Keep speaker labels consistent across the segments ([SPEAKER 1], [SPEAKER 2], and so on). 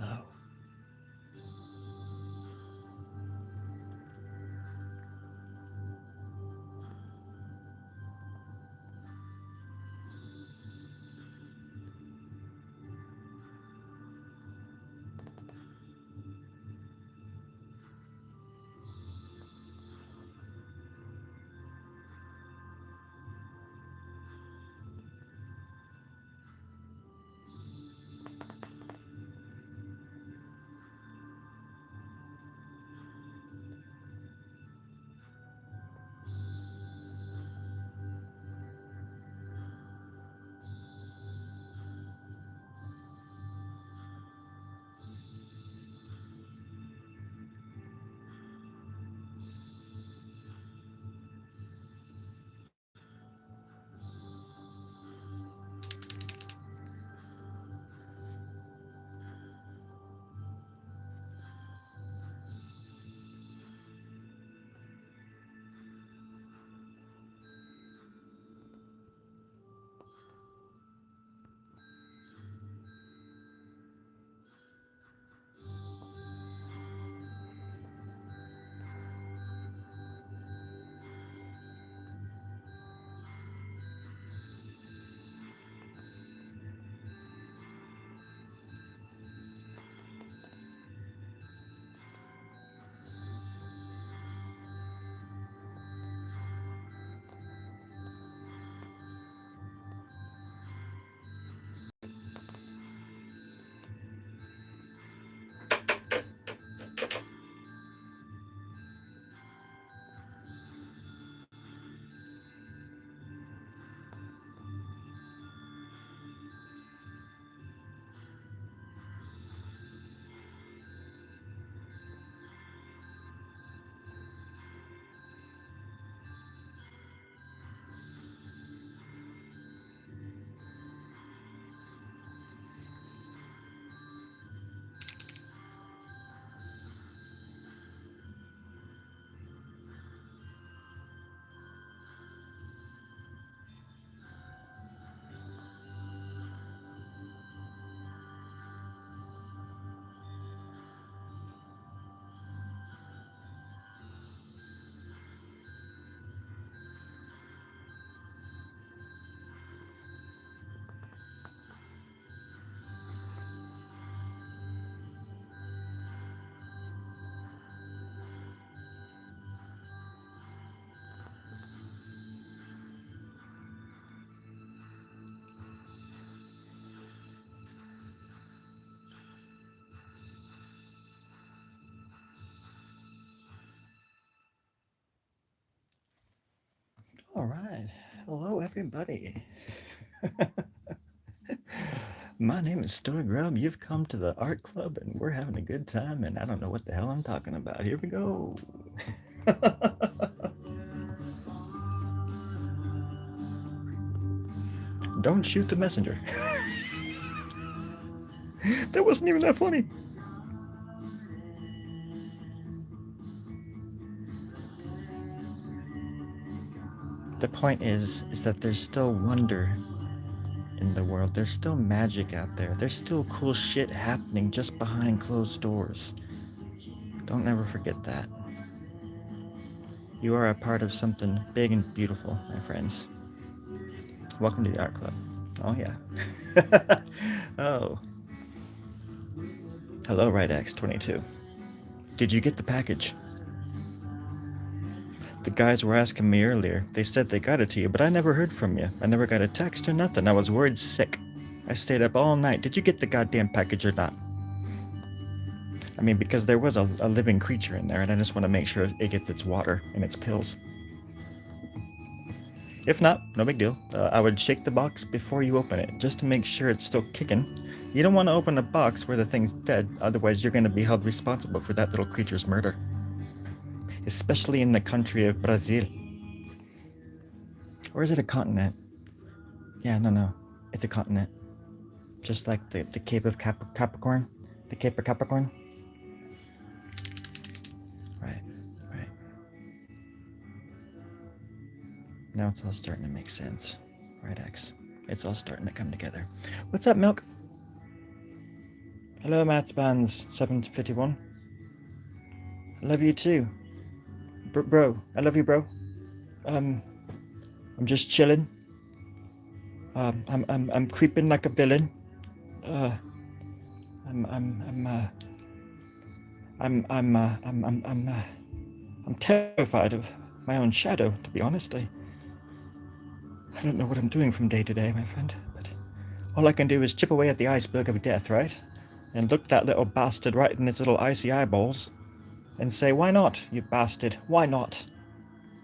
[SPEAKER 1] Hello. All right. Hello, everybody. My name is Stoic Grub. You've come to the art club, and we're having a good time, and I don't know what the hell I'm talking about. Here we go. Don't shoot the messenger. That wasn't even that funny. The point is that there's still wonder in the world. There's still magic out there. There's still cool shit happening just behind closed doors. Don't ever forget that. You are a part of something big and beautiful, my friends. Welcome to the art club. Oh, yeah. Oh. Hello, RightX22. Did you get the package? The guys were asking me earlier. They said they got it to you, but I never heard from you. I never got a text or nothing. I was worried sick. I stayed up all night. Did you get the goddamn package or not? I mean, because there was a living creature in there, and I just want to make sure it gets its water and its pills. If not, no big deal. I would shake the box before you open it, just to make sure it's still kicking. You don't want to open a box where the thing's dead, otherwise you're going to be held responsible for that little creature's murder. Especially in the country of Brazil. Or is it a continent? Yeah, no. It's a continent. Just like the Cape of Capricorn. The Cape of Capricorn. Right. Now it's all starting to make sense. Right, X? It's all starting to come together. What's up, Milk? Hello, Matt Bands 751. I love you too. Bro, I love you, bro. I'm just chilling. I'm creeping like a villain. Uh, I'm, I'm, I'm, uh, I'm terrified of my own shadow, to be honest. I don't know what I'm doing from day to day, my friend, but all I can do is chip away at the iceberg of death, right? And look that little bastard right in its little icy eyeballs and say, why not, you bastard? Why not?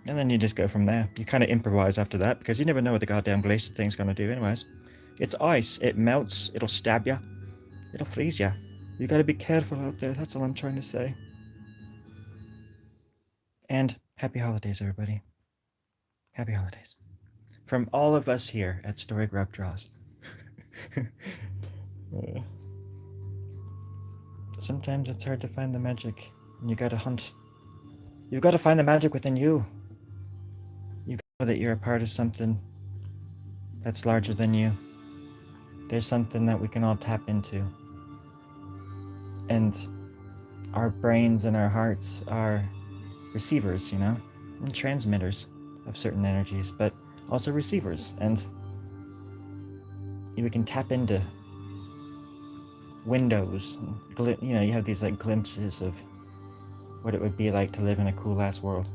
[SPEAKER 1] And then you just go from there. You kind of improvise after that because you never know what the goddamn glacier thing's going to do anyways. It's ice. It melts. It'll stab you. It'll freeze you. You got to be careful out there. That's all I'm trying to say. And happy holidays, everybody. Happy holidays. From all of us here at Story Grub Draws. Sometimes it's hard to find the magic, and you gotta hunt. You gotta find the magic within you. You gotta know that you're a part of something that's larger than you. There's something that we can all tap into. And our brains and our hearts are receivers, you know, and transmitters of certain energies, but also receivers. And we can tap into windows. You know, you have these like glimpses of what it would be like to live in a cool ass world.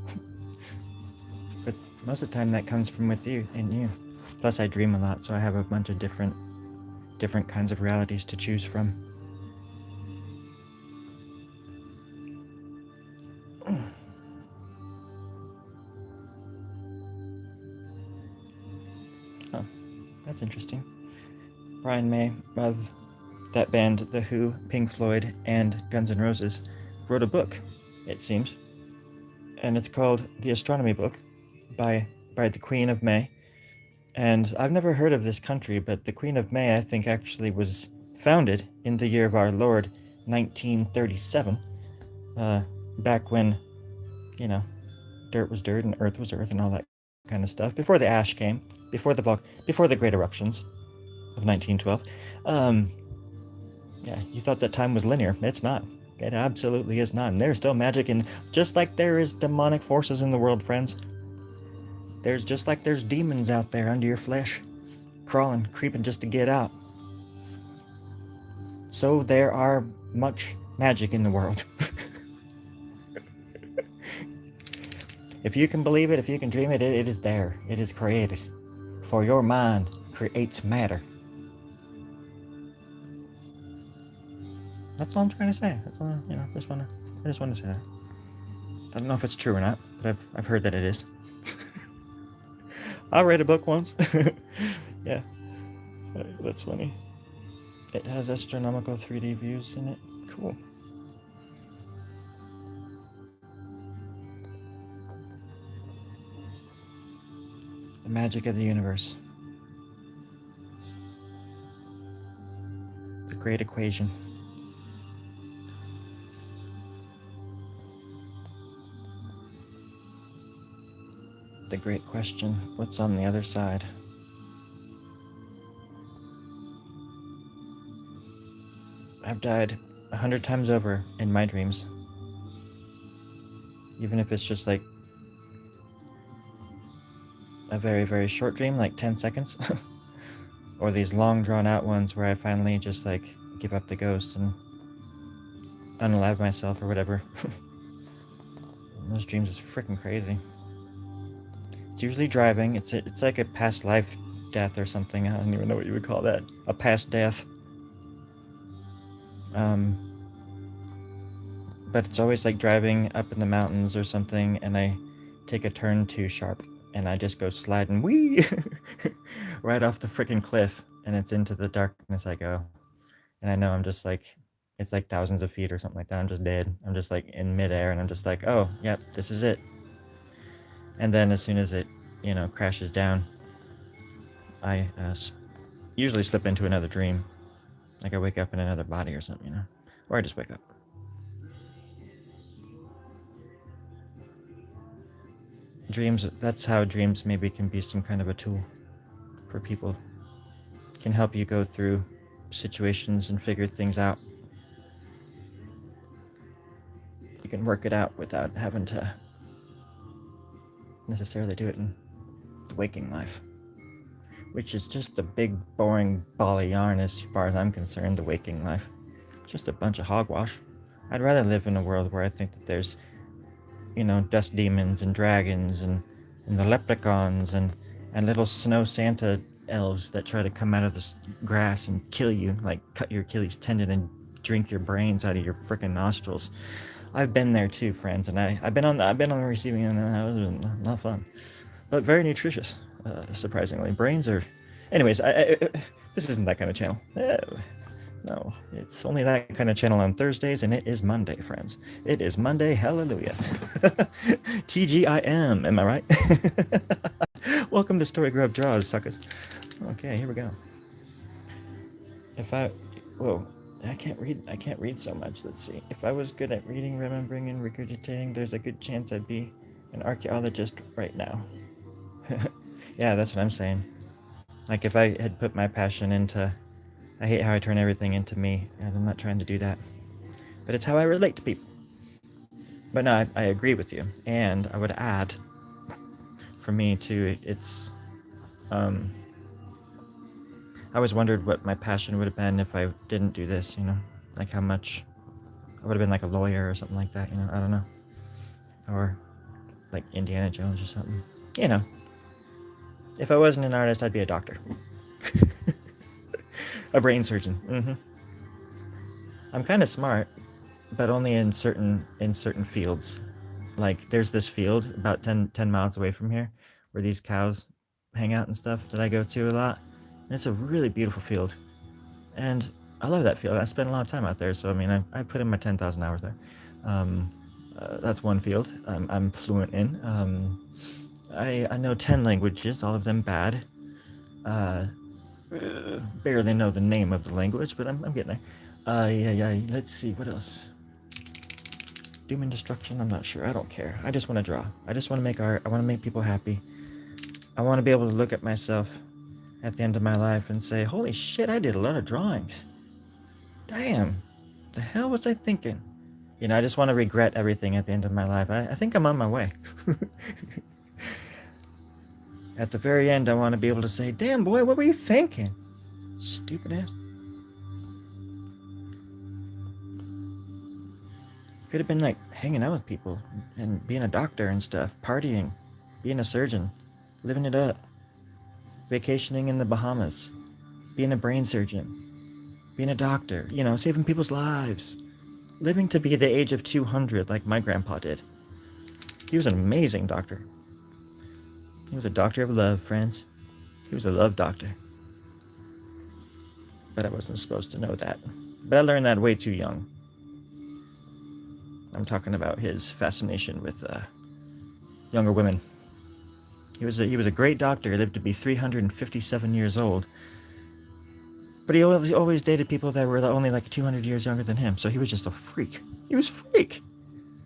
[SPEAKER 1] But most of the time that comes from with you and you. Plus I dream a lot, so I have a bunch of different kinds of realities to choose from. Oh, that's interesting. Brian May of that band, The Who, Pink Floyd, and Guns N' Roses, wrote a book, it seems, and it's called The Astronomy Book by the Queen of May. And I've never heard of this country, but the Queen of May, I think, actually was founded in the year of our Lord, 1937, back when, you know, dirt was dirt and earth was earth and all that kind of stuff, before the ash came, before the great eruptions of 1912. Yeah, you thought that time was linear. It's not. It absolutely is not. And there's still magic, and just like there is demonic forces in the world, friends, there's just like there's demons out there under your flesh, crawling, creeping just to get out. So there are much magic in the world. If you can believe it, if you can dream it, it is there. It is created. For your mind creates matter. That's all I'm trying to say. That's all, you know, I just want to say that. I don't know if it's true or not, but I've heard that it is. I read a book once. Yeah. That's funny. It has astronomical 3D views in it. Cool. The magic of the universe. The great equation. The great question, what's on the other side? I've died 100 times over in my dreams. Even if it's just like a very, very short dream, like 10 seconds. Or these long drawn out ones where I finally just like give up the ghost and unalive myself or whatever. Those dreams is freaking crazy. It's usually driving. It's like a past life death or something. I don't even know what you would call that. A past death. But it's always like driving up in the mountains or something, and I take a turn too sharp, and I just go sliding wee right off the freaking cliff, and it's into the darkness I go. And I know I'm just like, it's like thousands of feet or something like that. I'm just dead. I'm just like in midair, and I'm just like, oh, yep, this is it. And then as soon as it, you know, crashes down, I usually slip into another dream. Like I wake up in another body or something, you know? Or I just wake up. Dreams, that's how dreams maybe can be some kind of a tool for people. Can help you go through situations and figure things out and work it out without having to necessarily do it in the waking life, which is just a big, boring ball of yarn as far as I'm concerned. The waking life, just a bunch of hogwash. I'd rather live in a world where I think that there's, dust demons and dragons and the leprechauns and little snow Santa elves that try to come out of the grass and kill you, like cut your Achilles tendon and drink your brains out of your frickin' nostrils. I've been there too, friends, and I've been on the receiving end, and that was not fun, but very nutritious, surprisingly. Brains are, anyways. This isn't that kind of channel. No, it's only that kind of channel on Thursdays, and it is Monday, friends. It is Monday, hallelujah. TGIM, am I right? Welcome to Story Grub Draws, suckers. Okay, here we go. Whoa, I can't read so much. Let's see. If I was good at reading, remembering, and regurgitating, there's a good chance I'd be an archaeologist right now. Yeah, that's what I'm saying. Like, if I had put my passion into... I hate how I turn everything into me, and I'm not trying to do that. But it's how I relate to people. But no, I agree with you. And I would add, for me too, it's... I always wondered what my passion would have been if I didn't do this, Like how much... I would have been like a lawyer or something like that, I don't know. Or like Indiana Jones or something. If I wasn't an artist, I'd be a doctor. A brain surgeon. Mm-hmm. I'm kind of smart, but only in certain fields. Like, there's this field about 10 miles away from here where these cows hang out and stuff that I go to a lot. And it's a really beautiful field. And I love that field. I spend a lot of time out there, so I mean, I put in my 10,000 hours there. That's one field I'm fluent in. I know 10 languages, all of them bad. Barely know the name of the language, but I'm getting there. Yeah. Let's see, what else? Doom and destruction, I'm not sure. I don't care. I just want to draw. I just want to make art. I want to make people happy. I want to be able to look at myself at the end of my life and say, holy shit, I did a lot of drawings. Damn. The hell was I thinking? I just want to regret everything at the end of my life. I think I'm on my way. At the very end, I want to be able to say, damn, boy, what were you thinking? Stupid ass. Could have been like hanging out with people and being a doctor and stuff, partying, being a surgeon, living it up, vacationing in the Bahamas, being a brain surgeon, being a doctor, saving people's lives, living to be the age of 200 like my grandpa did. He was an amazing doctor. He was a doctor of love, friends. He was a love doctor. But I wasn't supposed to know that. But I learned that way too young. I'm talking about his fascination with younger women. He was a great doctor. He lived to be 357 years old. But he always dated people that were only like 200 years younger than him. So he was just a freak. He was a freak.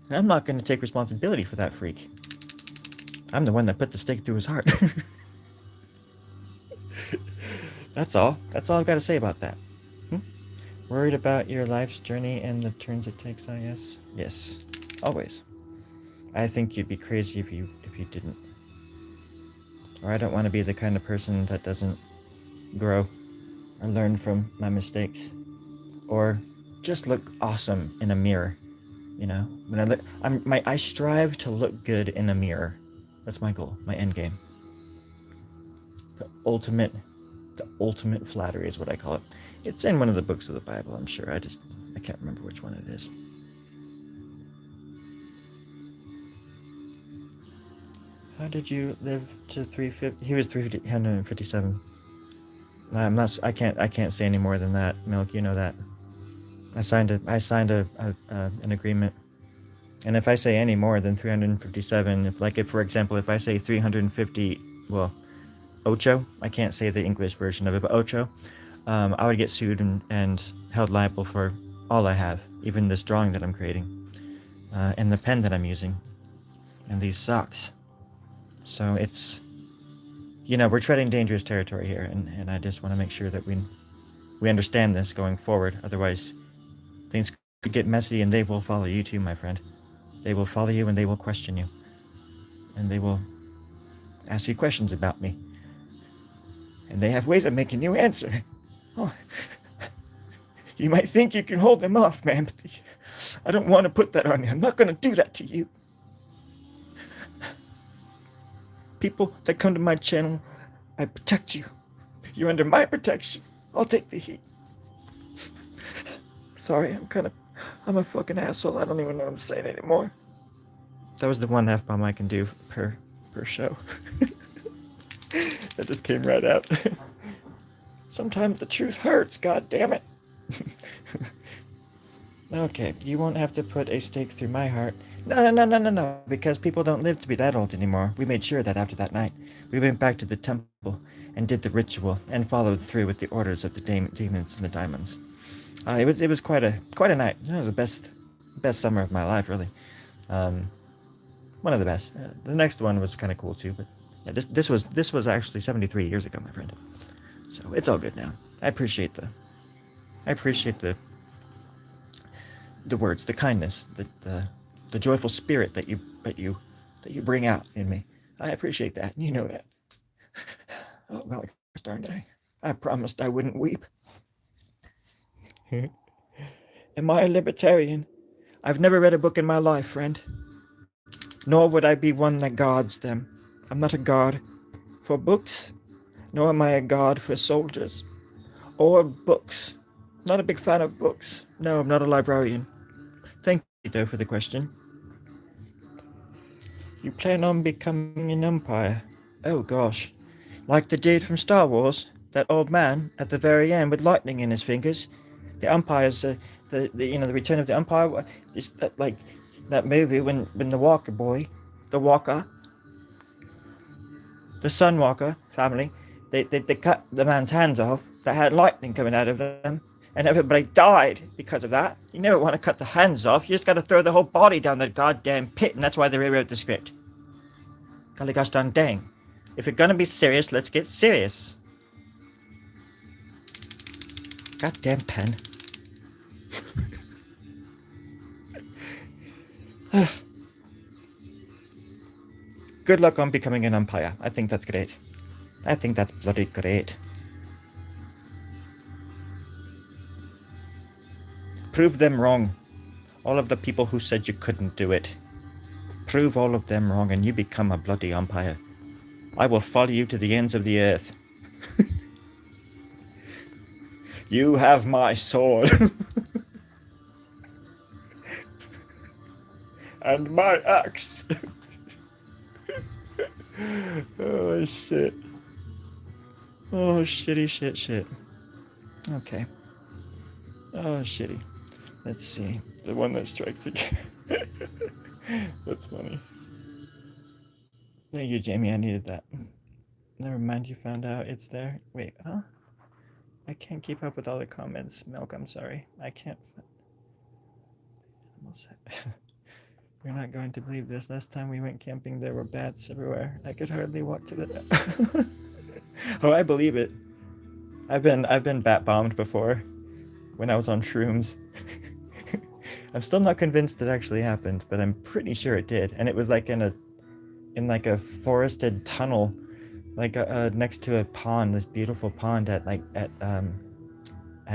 [SPEAKER 1] And I'm not going to take responsibility for that freak. I'm the one that put the stake through his heart. That's all. That's all I've got to say about that. Worried about your life's journey and the turns it takes, I guess? Yes. Always. I think you'd be crazy if you didn't. Or I don't want to be the kind of person that doesn't grow or learn from my mistakes. Or just look awesome in a mirror. When I strive to look good in a mirror. That's my goal, my end game. The ultimate flattery is what I call it. It's in one of the books of the Bible, I'm sure. I can't remember which one it is. How did you live to 350? He was 357. I can't say any more than that, Milk. You know that. I signed an agreement. And if I say any more than 357, if for example, if I say 350, well, ocho, I can't say the English version of it, but ocho, I would get sued and held liable for all I have, even this drawing that I'm creating, and the pen that I'm using, and these socks. So it's, we're treading dangerous territory here, and I just want to make sure that we understand this going forward. Otherwise, things could get messy, and they will follow you too, my friend. They will follow you and they will question you. And they will ask you questions about me. And they have ways of making you answer. Oh, you might think you can hold them off, man, but I don't want to put that on you. I'm not going to do that to you. People that come to my channel, I protect you. You're under my protection. I'll take the heat. Sorry, I'm a fucking asshole. I don't even know what I'm saying anymore. That was the one F-bomb I can do per show. That just came right out. Sometimes the truth hurts, god damn it. Okay, you won't have to put a stake through my heart. No, because people don't live to be that old anymore. We made sure that after that night, we went back to the temple and did the ritual and followed through with the orders of the demons and the diamonds. It was quite a night. It was the best summer of my life, really. One of the best. The next one was kind of cool too, but yeah, this was actually 73 years ago, my friend. So it's all good now. I appreciate the words, the kindness, the joyful spirit that you bring out in me. I appreciate that. You know that. Oh, golly, darn day. I promised I wouldn't weep. Am I a libertarian? I've never read a book in my life, friend. Nor would I be one that guards them. I'm not a guard for books, nor am I a guard for soldiers. Or books. Not a big fan of books. No, I'm not a librarian. Thank you, though, for the question. You plan on becoming an umpire? Oh, gosh. Like the dude from Star Wars? That old man at the very end with lightning in his fingers? The umpires, the Return of the Umpire? Is that like that movie when the Walker boy, the Sunwalker family, they cut the man's hands off that had lightning coming out of them, and everybody died because of that. You never want to cut the hands off. You just got to throw the whole body down the goddamn pit, and that's why they rewrote the script. Golly gosh darn dang. If you're gonna be serious, let's get serious. Goddamn pen. Good luck on becoming an umpire. I think that's great. I think that's bloody great. Prove them wrong. All of the people who said you couldn't do it. Prove all of them wrong and you become a bloody umpire. I will follow you to the ends of the earth. You have my sword. And my axe. Oh, shit. Oh, shitty shit. Okay. Oh, shitty. Let's see. The one that strikes again. That's funny. Thank you, Jamie. I needed that. Never mind, you found out it's there. Wait, huh? I can't keep up with all the comments. Milk, I'm sorry. I can't You're not going to believe this. Last time we went camping, there were bats everywhere. I could hardly walk to the... Oh, I believe it. I've been bat bombed before when I was on shrooms. I'm still not convinced it actually happened, but I'm pretty sure it did. And it was like in a forested tunnel, like next to a pond, this beautiful pond at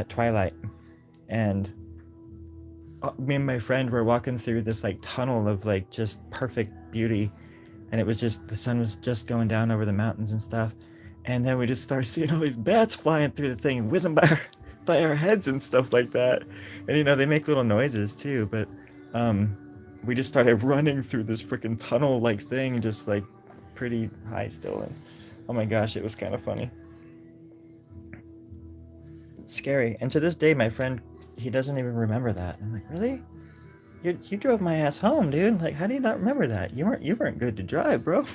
[SPEAKER 1] twilight. And me and my friend were walking through this like tunnel of like just perfect beauty, and it was just, the sun was just going down over the mountains and stuff, and then we just started seeing all these bats flying through the thing and whizzing by our heads and stuff like that. And they make little noises too, but we just started running through this freaking tunnel like thing, just like pretty high still, and oh my gosh, it was kind of funny. It's scary. And to this day, my friend, he doesn't even remember that. I'm like, really? You drove my ass home, dude. Like, how do you not remember that? You weren't good to drive, bro.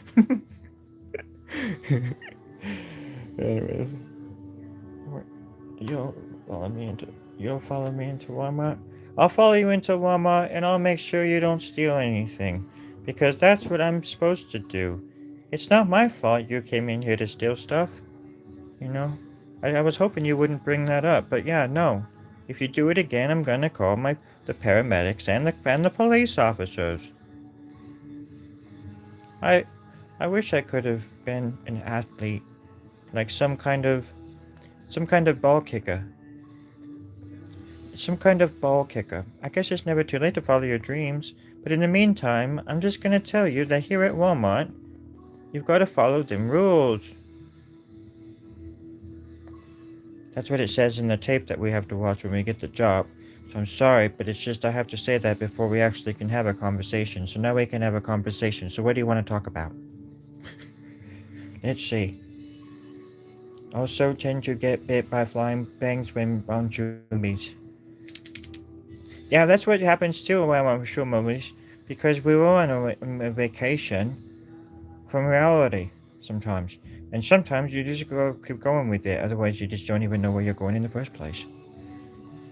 [SPEAKER 1] Anyways, you'll follow me into Walmart. I'll follow you into Walmart, and I'll make sure you don't steal anything, because that's what I'm supposed to do. It's not my fault you came in here to steal stuff. I was hoping you wouldn't bring that up, but yeah, no. If you do it again, I'm gonna call the paramedics and the police officers. I I wish I could have been an athlete, like some kind of ball kicker. Some kind of ball kicker. I guess it's never too late to follow your dreams, but in the meantime, I'm just gonna tell you that here at Walmart, you've got to follow them rules. That's what it says in the tape that we have to watch when we get the job. So I'm sorry, but it's just I have to say that before we actually can have a conversation. So now we can have a conversation. So what do you want to talk about? Let's see. Also tend to get bit by flying bangs when on zoomies. Yeah, that's what happens too when I'm show movies. Because we were on a vacation from reality sometimes. And sometimes you just keep going with it. Otherwise, you just don't even know where you're going in the first place.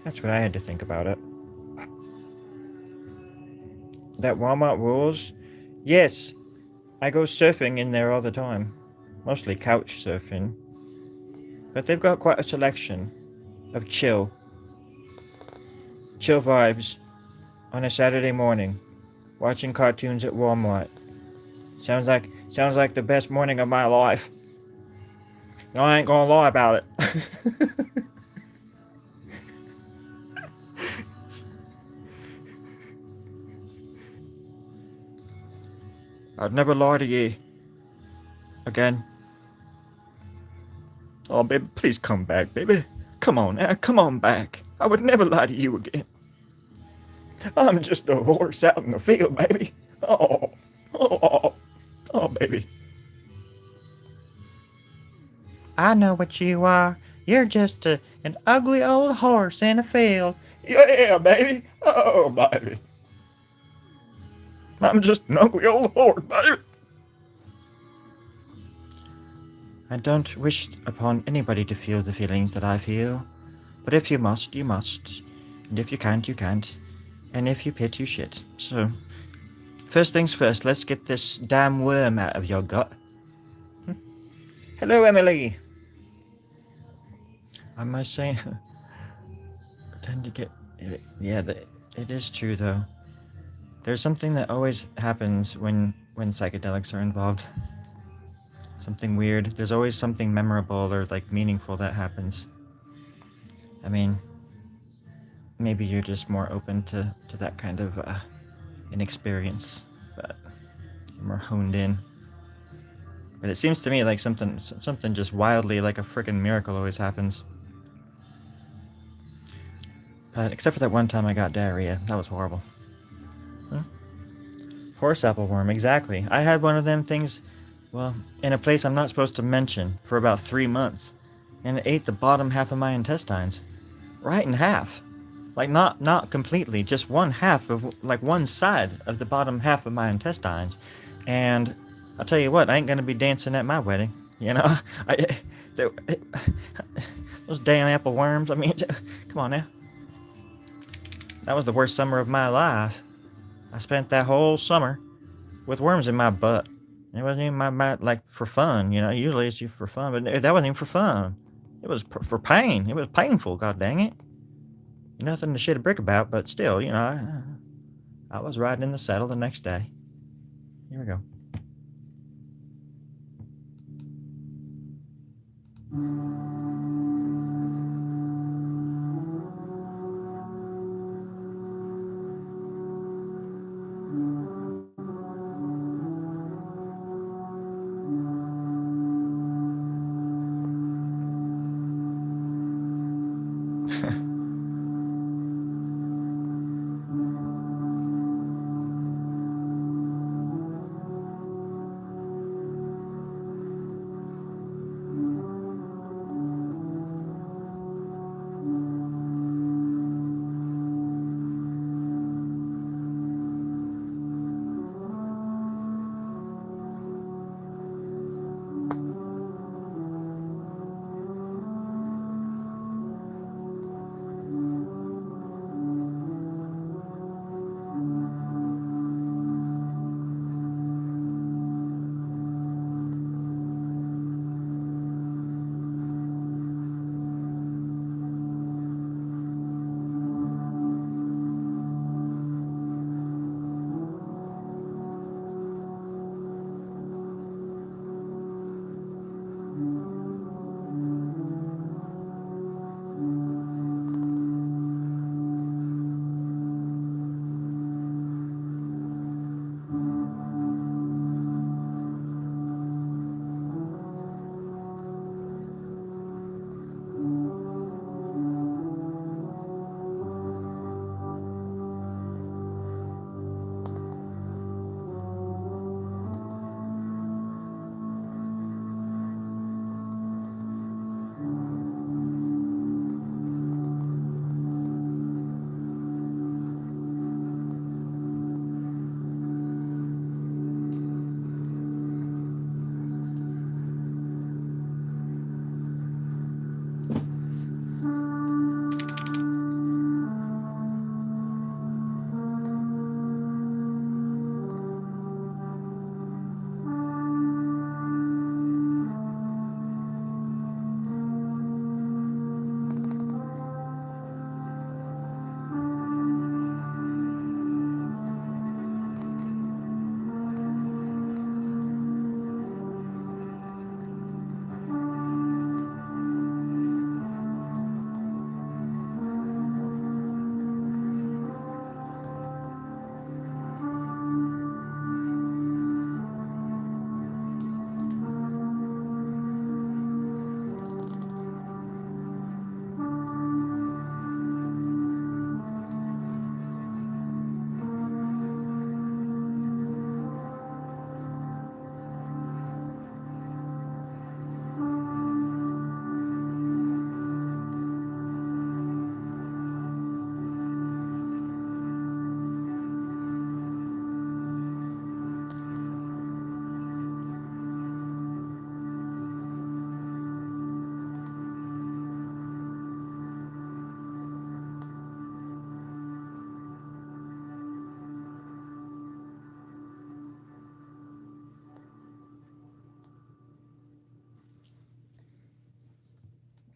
[SPEAKER 1] That's what I had to think about it. That Walmart rules? Yes, I go surfing in there all the time. Mostly couch surfing. But they've got quite a selection of chill vibes on a Saturday morning, watching cartoons at Walmart. Sounds like the best morning of my life. No, I ain't gonna lie about it. I'd never lie to you again. Oh, baby, please come back, baby. Come on now, come on back. I would never lie to you again. I'm just a horse out in the field, baby. Oh, oh, oh, baby. I know what you are. You're just an ugly old horse in a field. Yeah, baby. Oh, baby. I'm just an ugly old horse, baby. I don't wish upon anybody to feel the feelings that I feel. But if you must, you must. And if you can't, you can't. And if you pit, you shit. So, first things first, let's get this damn worm out of your gut. Hello, Emily. I must say, I tend to get... Yeah, it is true, though. There's something that always happens when psychedelics are involved. Something weird. There's always something memorable or, like, meaningful that happens. I mean, maybe you're just more open to that kind of an experience, but you're more honed in. But it seems to me like something just wildly like a freaking miracle always happens. But except for that one time I got diarrhea. That was horrible. Huh? Horse apple worm, exactly. I had one of them things, well, in a place I'm not supposed to mention for about 3 months. And it ate the bottom half of my intestines. Right in half. Like, not completely, just one half of, like, one side of the bottom half of my intestines. And I'll tell you what, I ain't gonna be dancing at my wedding. You know? Those damn apple worms, I mean, come on now. That was the worst summer of my life. I spent that whole summer with worms in my butt. And it wasn't even like, for fun, you know? Usually it's for fun, but that wasn't even for fun. It was for pain. It was painful, god dang it. Nothing to shit a brick about, but still, you know, I was riding in the saddle the next day. Here we go.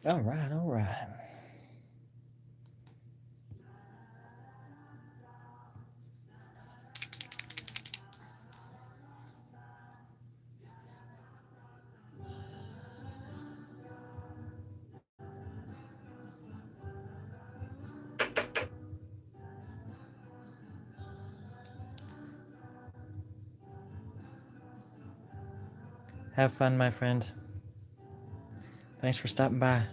[SPEAKER 1] All right, all right. Have fun, my friend. Thanks for stopping by.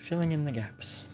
[SPEAKER 1] Filling in the gaps.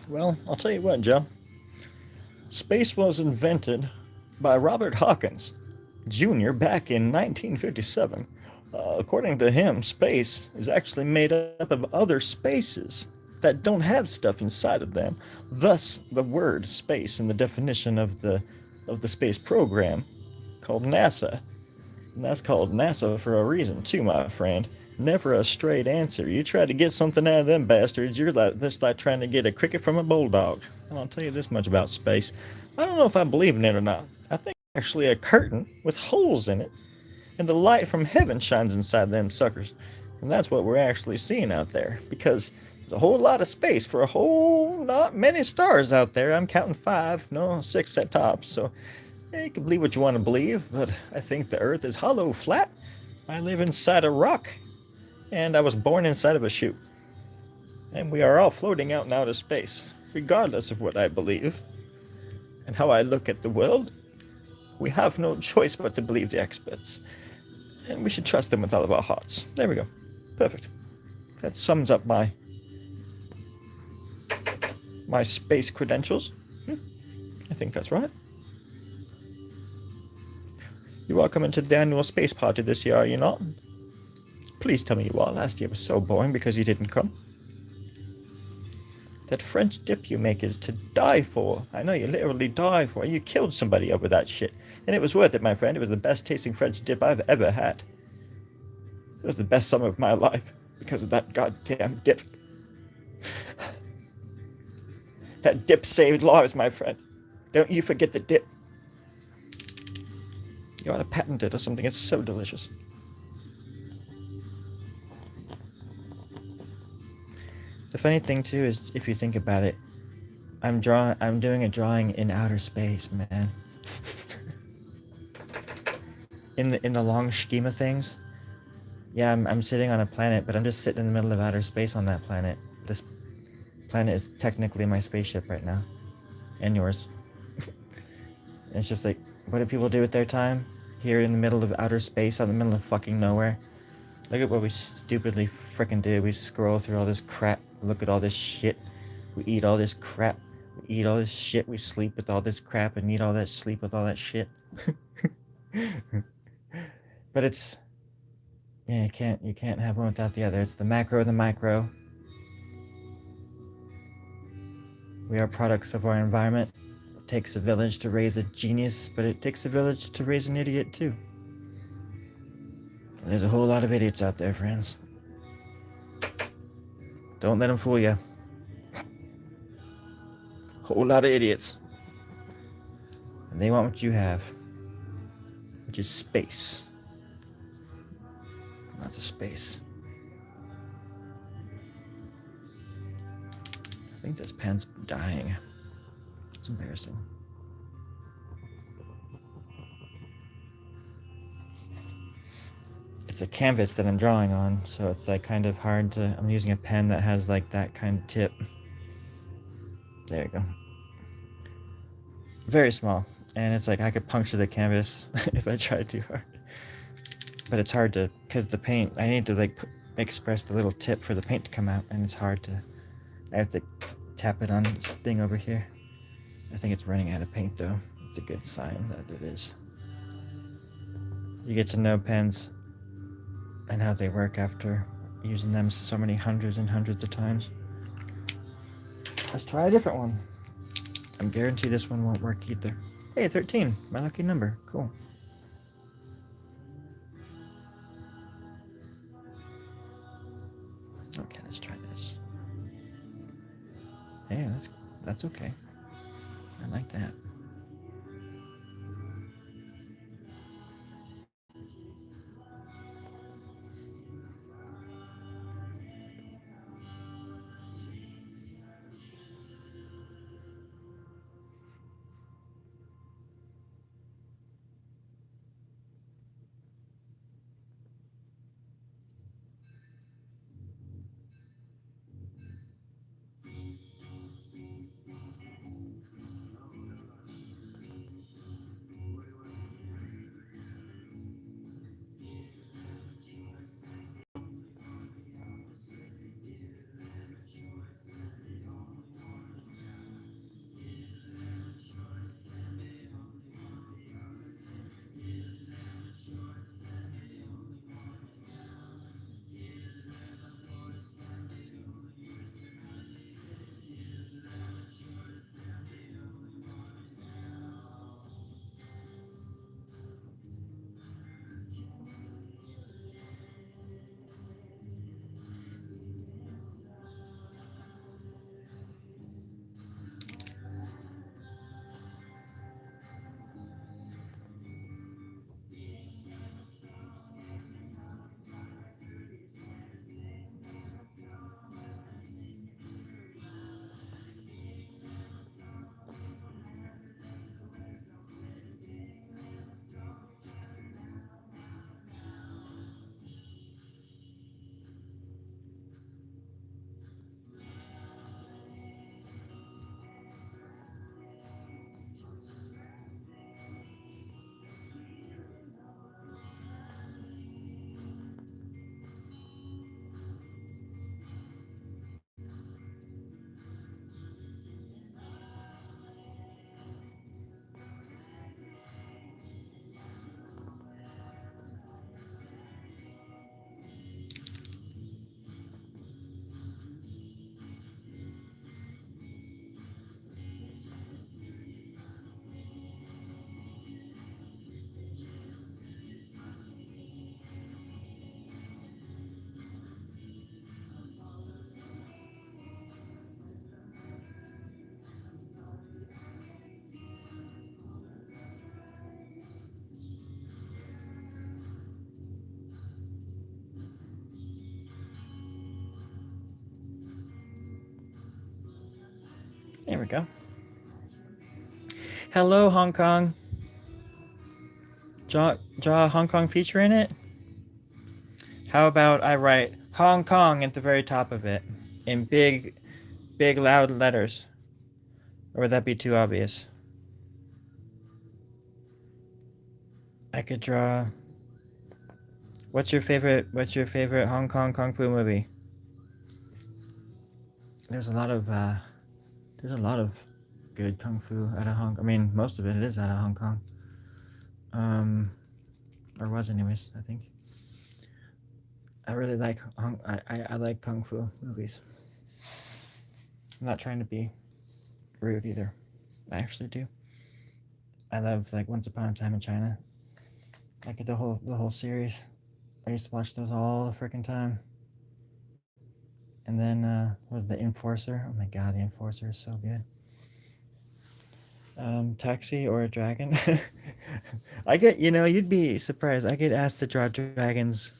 [SPEAKER 1] Well, I'll tell you what, Joe. Space was invented by Robert Hawkins Jr. back in 1957. According to him, space is actually made up of other spaces that don't have stuff inside of them. Thus, the word space in the definition of the space program called NASA. And that's called NASA for a reason, too, my friend. Never a straight answer. You try to get something out of them bastards, you're like this, like trying to get a cricket from a bulldog. And I'll tell you this much about space. I don't know if I believe in it or not. I think it's actually a curtain with holes in it, and the light from heaven shines inside them suckers. And that's what we're actually seeing out there, because there's a whole lot of space for a whole not many stars out there. I'm counting 5, no, 6 at tops. So you can believe what you want to believe, but I think the earth is hollow, flat. I live inside a rock, and I was born inside of a chute. And we are all floating out in outer space, regardless of what I believe and how I look at the world. We have no choice but to believe the experts, and we should trust them with all of our hearts. There we go. Perfect. That sums up my space credentials. I think that's right. You are coming to the annual space party this year, are you not? Please tell me you are. Last year was so boring because you didn't come. That French dip you make is to die for. I know you literally die for. You killed somebody over that shit. And it was worth it, my friend. It was the best tasting French dip I've ever had. It was the best summer of my life because of that goddamn dip. That dip saved lives, my friend. Don't you forget the dip. You ought to patent it or something. It's so delicious. The funny thing too is, if you think about it, I'm doing a drawing in outer space, man. in the long scheme of things, yeah, I'm sitting on a planet, but I'm just sitting in the middle of outer space on that planet. This planet is technically my spaceship right now, and yours. It's just like, what do people do with their time? Here in the middle of outer space, out in the middle of fucking nowhere. Look at what we stupidly frickin' do. We scroll through all this crap, look at all this shit. We eat all this crap. We eat all this shit. We sleep with all this crap and eat all that sleep with all that shit. But it's, yeah, you can't have one without the other. It's the macro and the micro. We are products of our environment. It takes a village to raise a genius, but it takes a village to raise an idiot too. And there's a whole lot of idiots out there, friends. Don't let them fool you. Whole lot of idiots. And they want what you have, which is space. Lots of space. I think this pen's dying. It's embarrassing. It's a canvas that I'm drawing on, so it's like kind of hard to... I'm using a pen that has like that kind of tip. There you go. Very small. And it's like I could puncture the canvas if I tried too hard. But it's hard to... because the paint... I need to like express the little tip for the paint to come out, and it's hard to... I have to tap it on this thing over here. I think it's running out of paint though. It's a good sign that it is. You get to know pens and how they work after using them so many hundreds and hundreds of times. Let's try a different one. I'm guaranteed this one won't work either. Hey, 13, my lucky number. Cool. Okay, let's try this. Hey, that's okay. I like that. we go. Hello, Hong Kong. Draw a Hong Kong feature in it? How about I write Hong Kong at the very top of it in big, loud letters? Or would that be too obvious? I could draw. What's your favorite Hong Kong kung fu movie? There's a lot of good kung fu out of Hong Kong. I mean, most of it is out of Hong Kong. Or was anyways, I think. I really like I like kung fu movies. I'm not trying to be rude either. I actually do. I love like Once Upon a Time in China. Like the whole series. I used to watch those all the freaking time. And then what was The Enforcer? Oh my god, The Enforcer is so good. Taxi or a dragon? I get, you'd be surprised. I get asked to draw dragons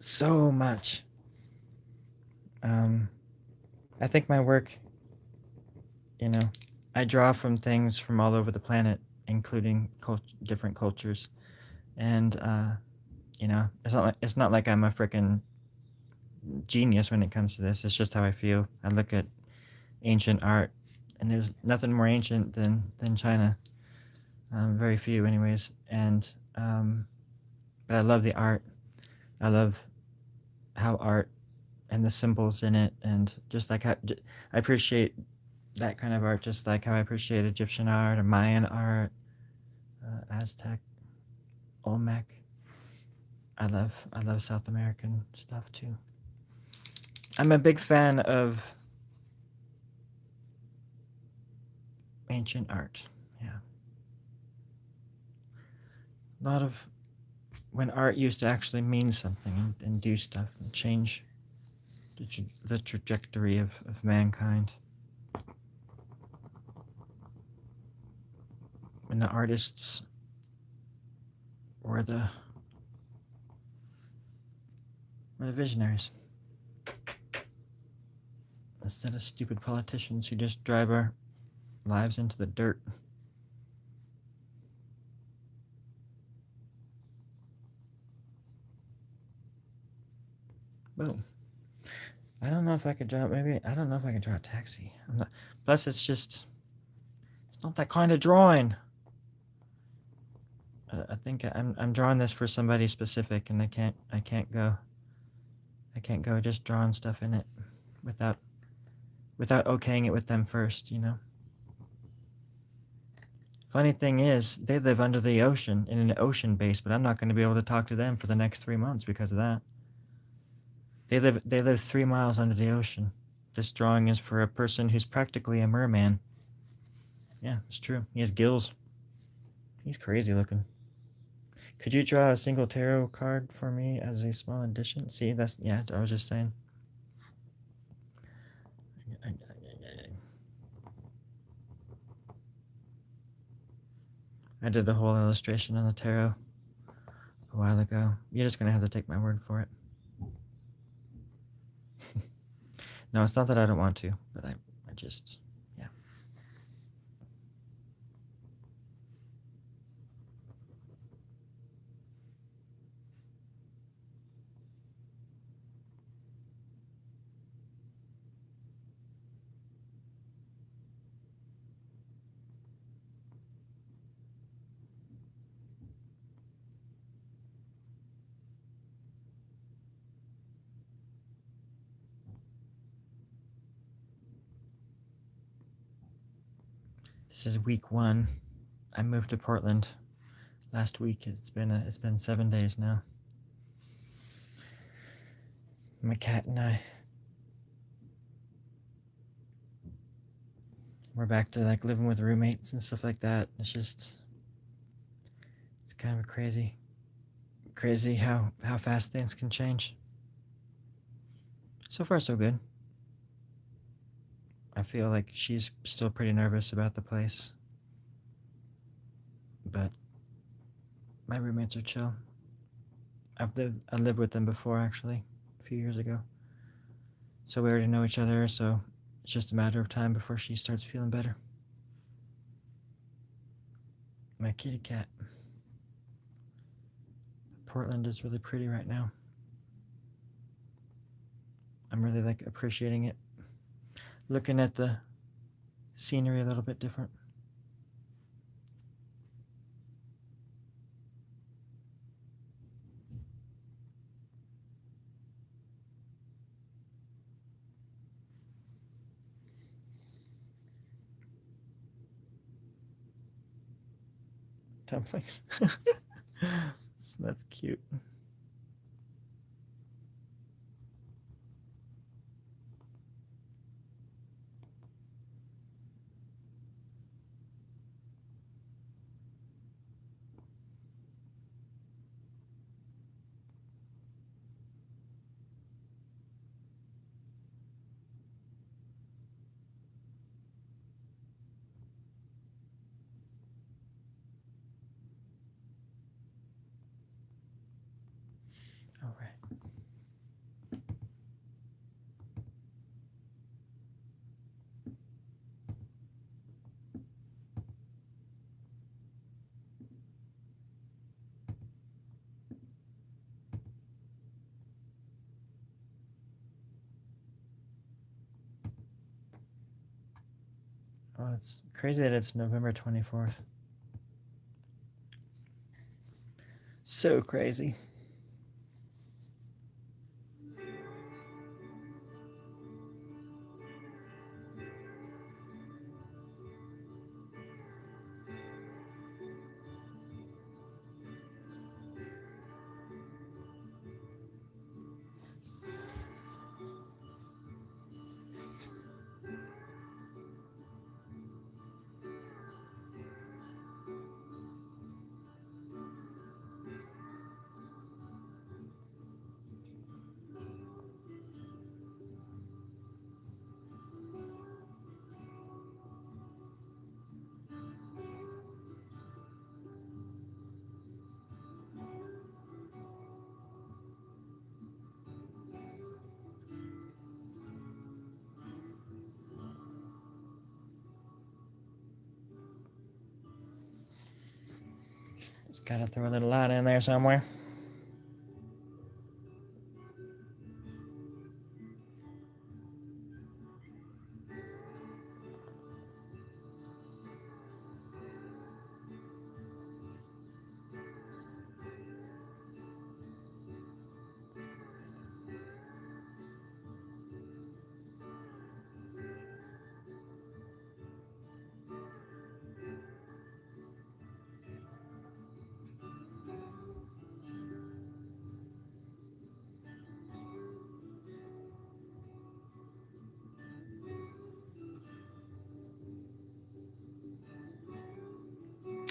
[SPEAKER 1] so much. I think my work, I draw from things from all over the planet, including different cultures. And, it's not like I'm a freaking genius when it comes to this. It's just how I feel. I look at ancient art, and there's nothing more ancient than China. Very few, anyways. And but I love the art. I love how art and the symbols in it, and just like how I appreciate that kind of art, just like how I appreciate Egyptian art or Mayan art, Aztec, Olmec. I love South American stuff too. I'm a big fan of ancient art. Yeah. A lot of when art used to actually mean something and do stuff and change the trajectory of mankind. When the artists were the visionaries. Instead of stupid politicians who just drive our lives into the dirt. Boom. I don't know if I could draw. I don't know if I can draw a taxi. Plus, it's not that kind of drawing. I think I'm drawing this for somebody specific, and I can't go just drawing stuff in it without okaying it with them first. Funny thing is, they live under the ocean in an ocean base, but I'm not going to be able to talk to them for the next 3 months because of that. They live 3 miles under the ocean. This drawing is for a person who's practically a merman. Yeah, it's true. He has gills. He's crazy looking. Could you draw a single tarot card for me as a small addition? See, yeah, I was just saying. I did a whole illustration on the tarot a while ago. You're just going to have to take my word for it. No, it's not that I don't want to, but I just, yeah. This is week 1. I moved to Portland last week. It's been 7 days now. My cat and I, we're back to like living with roommates and stuff like that. It's kind of crazy how fast things can change. So far, so good. I feel like she's still pretty nervous about the place, but my roommates are chill. I lived with them before, actually, a few years ago. So we already know each other, so It's just a matter of time before she starts feeling better. My kitty cat. Portland is really pretty right now. I'm really like appreciating it. Looking at the scenery a little bit different. Dumplings. That's cute. All right. Oh, it's crazy that it's November 24th. So crazy. Just gotta throw a little line in there somewhere.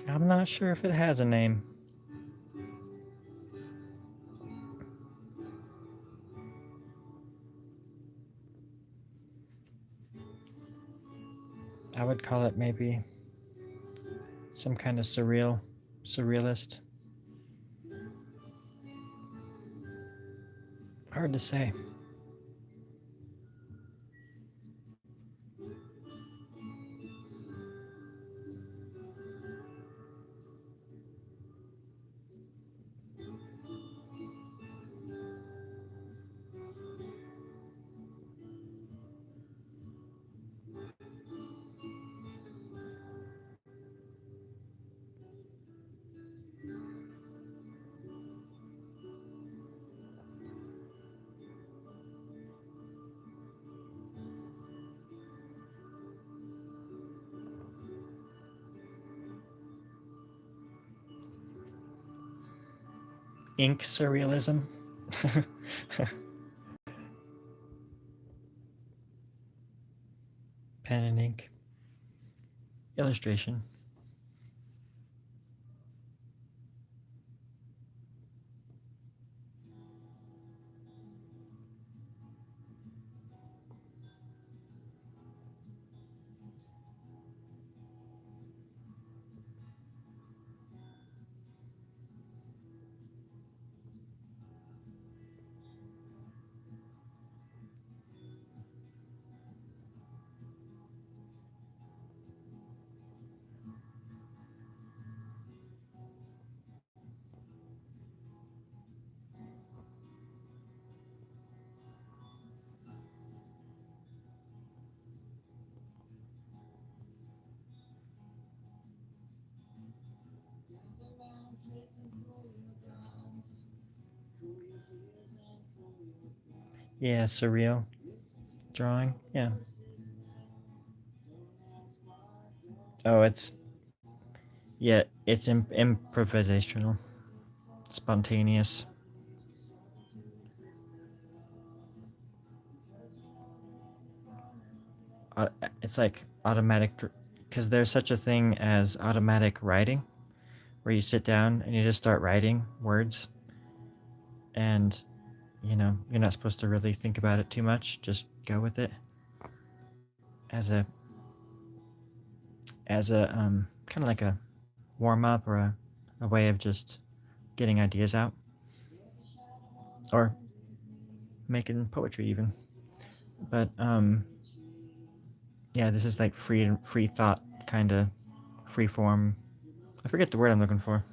[SPEAKER 1] I'm not sure if it has a name. I would call it maybe some kind of surrealist. Hard to say. Ink surrealism. Pen and ink. Illustration. Yeah, surreal drawing. Yeah. Oh, it's improvisational, spontaneous. It's like automatic, because there's such a thing as automatic writing, where you sit down and you just start writing words, and you're not supposed to really think about it too much. Just go with it as a kind of like a warm up or a way of just getting ideas out or making poetry even. But yeah, this is like free thought kind of free form. I forget the word I'm looking for.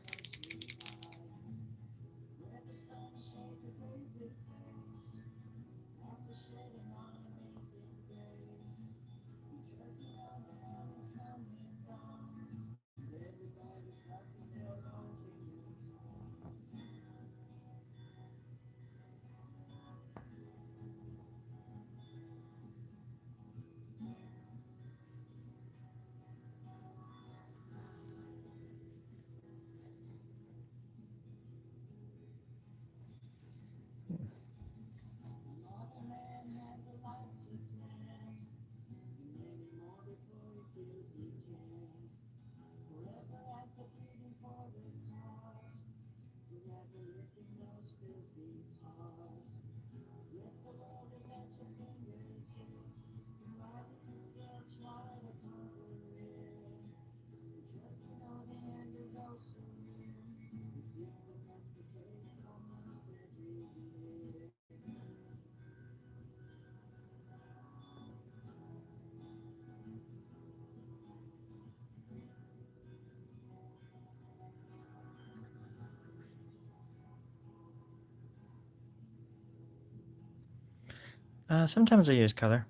[SPEAKER 1] Sometimes I use color.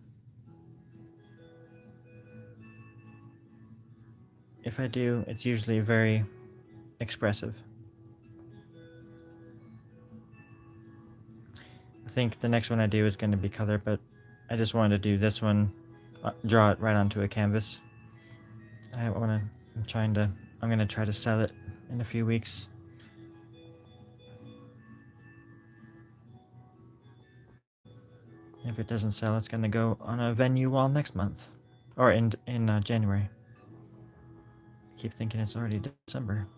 [SPEAKER 1] If I do, it's usually very expressive. I think the next one I do is going to be color, but I just wanted to do this one, draw it right onto a canvas. I want to. I'm going to try to sell it in a few weeks. If it doesn't sell, it's going to go on a venue wall next month, or in January. I keep thinking it's already December.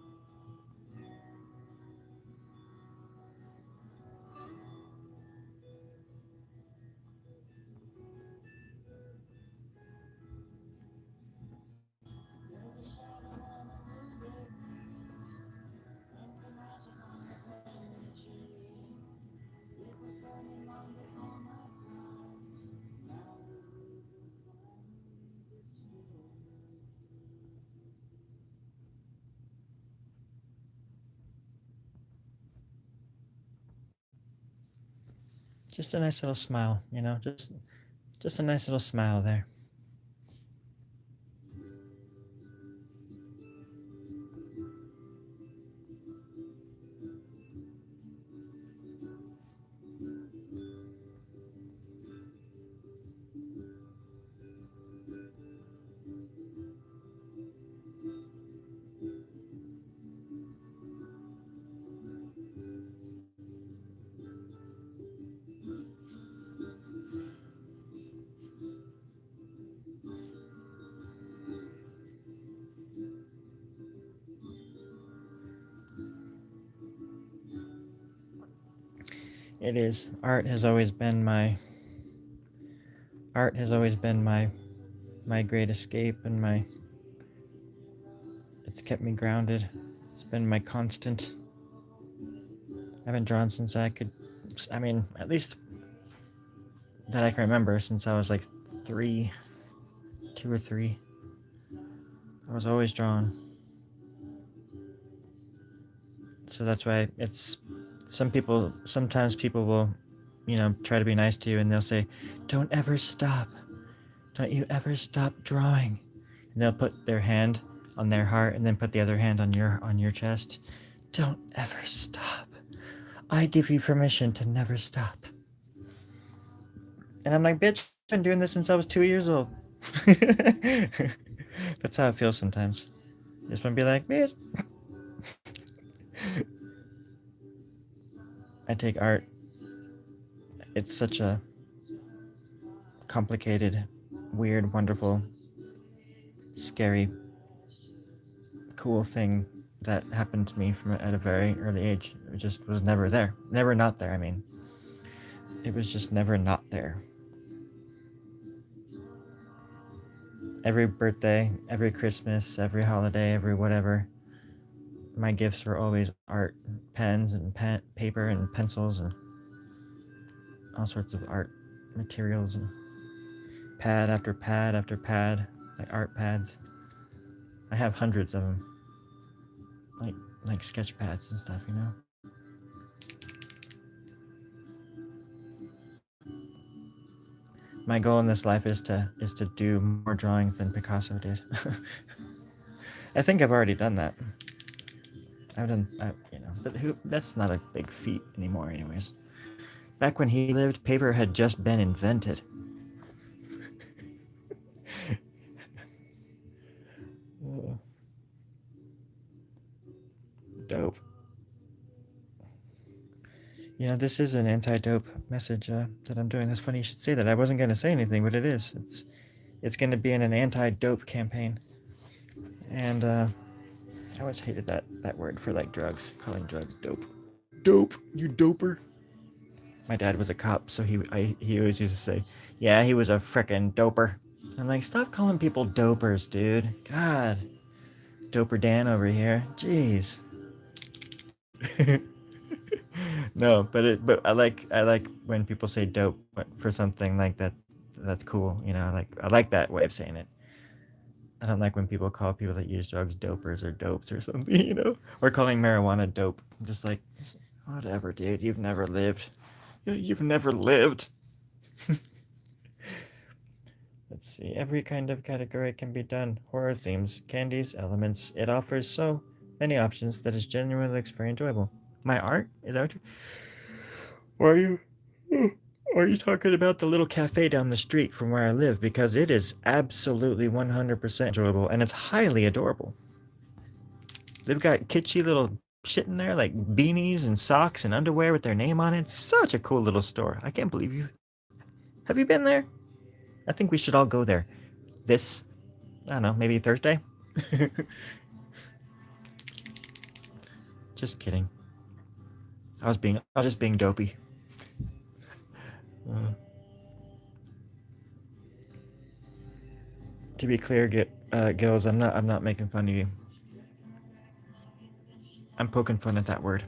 [SPEAKER 1] Just a nice little smile, just a nice little smile there. It is. Art has always been my great escape and my it's kept me grounded. It's been my constant. I haven't drawn since at least that I can remember, since I was like 3, 2 or 3. I was always drawn. So that's why sometimes people will, try to be nice to you and they'll say, "Don't ever stop. Don't you ever stop drawing." And they'll put their hand on their heart and then put the other hand on your chest. "Don't ever stop. I give you permission to never stop." And I'm like, bitch, I've been doing this since I was 2 years old. That's how it feels sometimes. You just want to be like, bitch. I take art. It's such a complicated, weird, wonderful, scary, cool thing that happened to me from at a very early age. It just was never there. Never not there, I mean. It was just never not there. Every birthday, every Christmas, every holiday, every whatever, my gifts were always art, pens and paper and pencils and all sorts of art materials and pad after pad after pad, like art pads. I have hundreds of them, like sketch pads and stuff, you know. My goal in this life is to do more drawings than Picasso did. I think I've already done that. I've done, but that's not a big feat anymore, anyways. Back when he lived, paper had just been invented. Dope. You know, this is an anti-dope message that I'm doing. That's funny you should say that. I wasn't going to say anything, but it is. It's going to be in an anti-dope campaign. And I always hated that word for like drugs, calling drugs dope. Dope, you doper. My dad was a cop, so he always used to say, yeah, he was a frickin' doper. I'm like, stop calling people dopers, dude. God. Doper Dan over here. Jeez. No, but I like when people say dope for something like that. That's cool, you know. I like that way of saying it. I don't like when people call people that use drugs dopers or dopes or something, you know, or calling marijuana dope. I'm just like, whatever, dude. You've never lived. You've never lived. Let's see. Every kind of category can be done. Horror themes, candies, elements. It offers so many options that it genuinely looks very enjoyable. My art? Is that what you... Or are you talking about the little cafe down the street from where I live? Because it is absolutely 100% enjoyable and it's highly adorable. They've got kitschy little shit in there, like beanies and socks and underwear with their name on it. It's such a cool little store. I can't believe you... Have you been there? I think we should all go there. I don't know, maybe Thursday? Just kidding. I was just being dopey. To be clear, Gills, I'm not making fun of you. I'm poking fun at that word,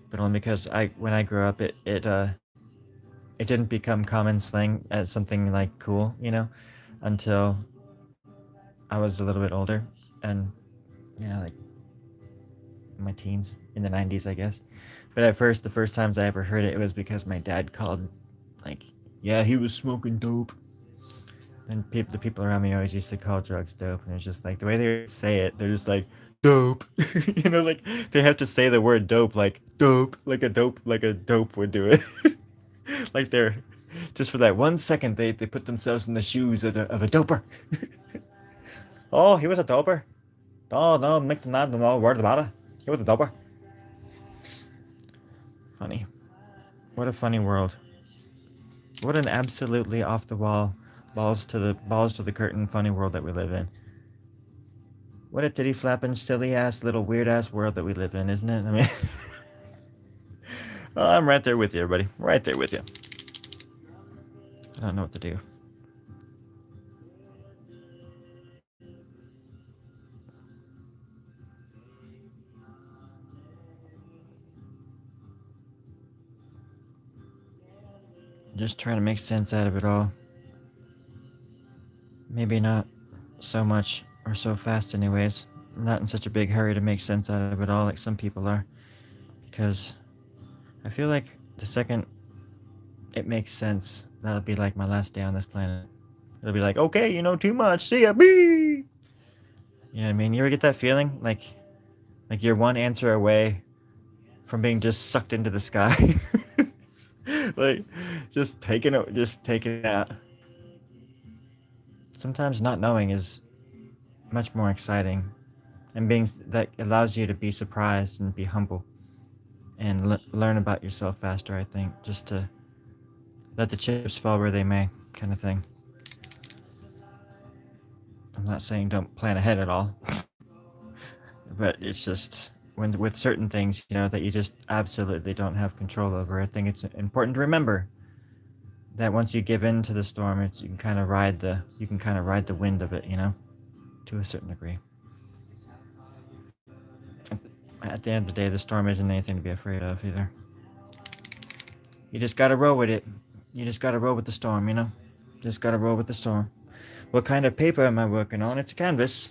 [SPEAKER 1] but only because when I grew up, it didn't become common slang as something like cool, you know, until I was a little bit older, and like my teens in the 90s, I guess. But at first, the first times I ever heard it, it was because my dad called, like, yeah, he was smoking dope. And the people around me always used to call drugs dope, and it's just like the way they say it, they're just like dope, you know, like they have to say the word dope like dope, like a dope would do it. Like they're just for that 1 second they put themselves in the shoes of a doper. Oh, he was a doper. Oh no, make not no word about it. He was a doper. Funny. What a funny world. What an absolutely off the wall, balls to the curtain funny world that we live in. What a titty flapping, silly ass, little weird ass world that we live in, isn't it? I mean, oh, I'm right there with you, everybody. Right there with you. I don't know what to do. Just trying to make sense out of it all. Maybe not so much or so fast, anyways. I'm not in such a big hurry to make sense out of it all like some people are. Because I feel like the second it makes sense, that'll be like my last day on this planet. It'll be like, okay, you know too much. See ya, bee. You know what I mean? You ever get that feeling? Like you're one answer away from being just sucked into the sky. Like, just taking it out. Sometimes not knowing is much more exciting, and that allows you to be surprised and be humble and learn about yourself faster. I think just to let the chips fall where they may, kind of thing. I'm not saying don't plan ahead at all, but it's just when with certain things, that you just absolutely don't have control over. I think it's important to remember that once you give in to the storm, you can kind of ride the wind of it, to a certain degree. At the end of the day, the storm isn't anything to be afraid of either. You just gotta roll with it. You just gotta roll with the storm. Just gotta roll with the storm. What kind of paper am I working on? It's a canvas.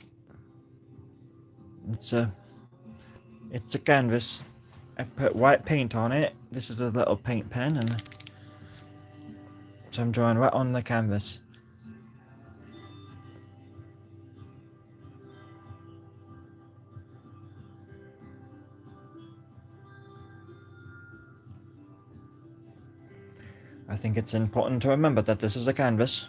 [SPEAKER 1] It's a it's a canvas. I put white paint on it. This is a little paint pen, and so I'm drawing right on the canvas. I think it's important to remember that this is a canvas.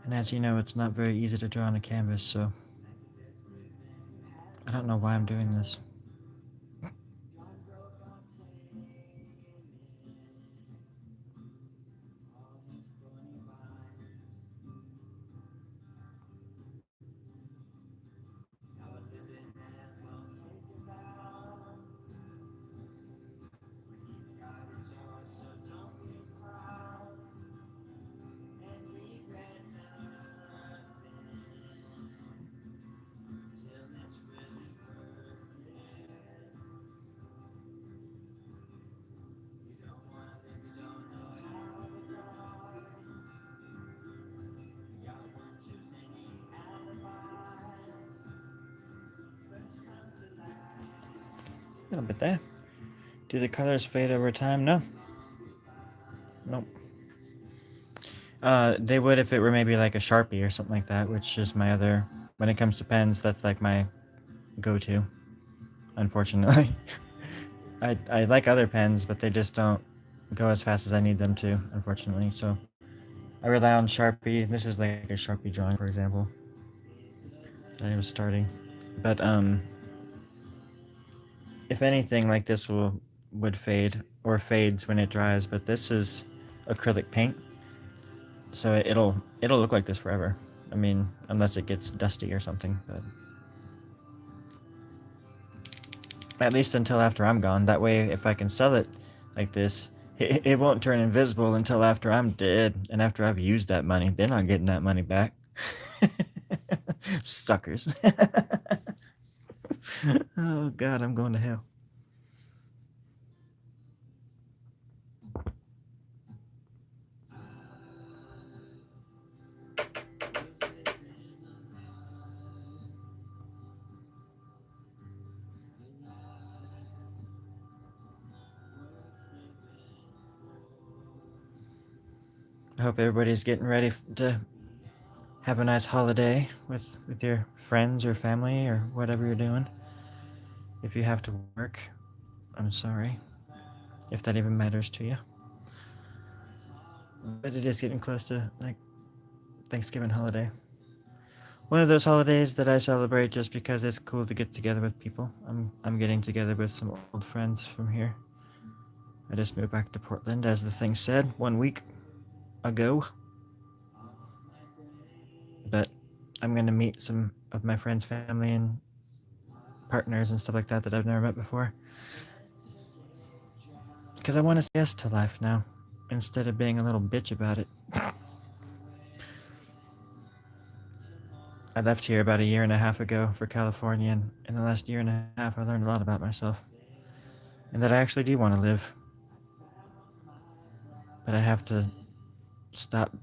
[SPEAKER 1] And as you know, it's not very easy to draw on a canvas, so I don't know why I'm doing this. A little bit there. Do the colors fade over time? No. Nope. They would if it were maybe like a Sharpie or something like that, which is my other. When it comes to pens, that's like my go-to. Unfortunately, I like other pens, but they just don't go as fast as I need them to. Unfortunately, so I rely on Sharpie. This is like a Sharpie drawing, for example, that I was starting. But if anything, like this would fade or fades when it dries. But this is acrylic paint, so it'll look like this forever. I mean, unless it gets dusty or something, but at least until after I'm gone. That way, if I can sell it like this, it won't turn invisible until after I'm dead and after I've used that money. They're not getting that money back. Suckers. Oh god, I'm going to hell. I hope everybody's getting ready to have a nice holiday with your friends or family or whatever you're doing. If you have to work, I'm sorry. If that even matters to you. But it is getting close to like Thanksgiving holiday. One of those holidays that I celebrate just because it's cool to get together with people. I'm getting together with some old friends from here. I just moved back to Portland, as the thing said, 1 week ago. But I'm gonna meet some of my friends' family and partners and stuff like that I've never met before. Because I want to say yes to life now, instead of being a little bitch about it. I left here about a year and a half ago for California, and in the last year and a half, I learned a lot about myself. And that I actually do want to live. But I have to stop